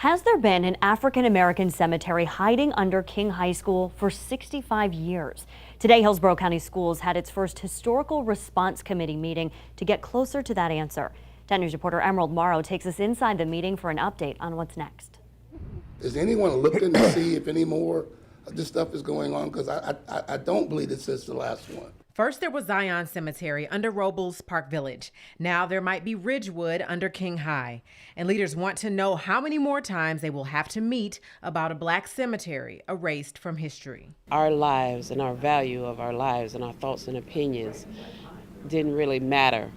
Has there been an African-American cemetery hiding under King High School for 65 years? Today, Hillsborough County Schools had its first Historical Response Committee meeting to get closer to that answer. 10 News reporter Emerald Morrow takes us inside the meeting for an update on what's next. Is anyone looking to see if any more of this stuff is going on? Because I don't believe this is the last one. First, there was Zion Cemetery under Robles Park Village. Now there might be Ridgewood under King High. And leaders want to know how many more times they will have to meet about a black cemetery erased from history. Our lives and our value of our lives and our thoughts and opinions didn't really matter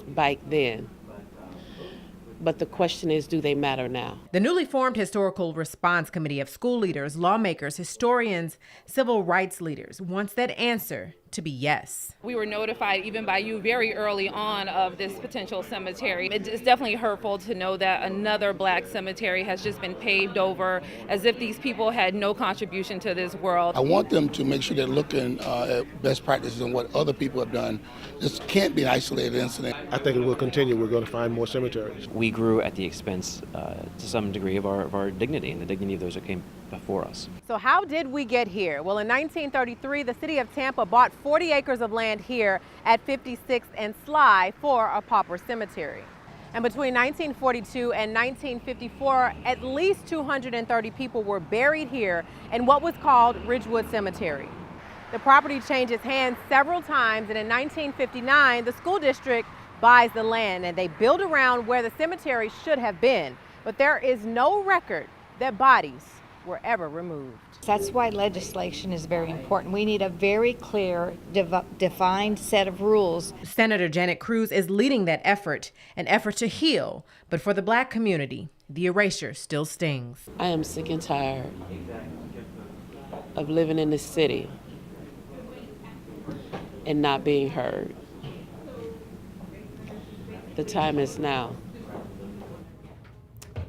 back then. But the question is, do they matter now? The newly formed Historical Response Committee of school leaders, lawmakers, historians, civil rights leaders wants that answer to be yes. We were notified even by you very early on of this potential cemetery. It's definitely hurtful to know that another black cemetery has just been paved over as if these people had no contribution to this world. I want them to make sure they're looking at best practices and what other people have done. This can't be an isolated incident. I think it will continue. We're going to find more cemeteries. We grew at the expense, to some degree, of our dignity and the dignity of those who came before us. So how did we get here? Well, in 1933, the city of Tampa bought 40 acres of land here at 56th and Sly for a pauper cemetery. And between 1942 and 1954, at least 230 people were buried here in what was called Ridgewood Cemetery. The property changes hands several times, and in 1959, the school district buys the land and they build around where the cemetery should have been. But there is no record that bodies were ever removed. That's why legislation is very important. We need a very clear, defined set of rules. Senator Janet Cruz is leading that effort, an effort to heal. But for the black community, the erasure still stings. I am sick and tired of living in this city and not being heard. The time is now.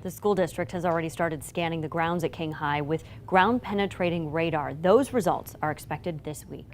The school district has already started scanning the grounds at King High with ground-penetrating radar. Those results are expected this week.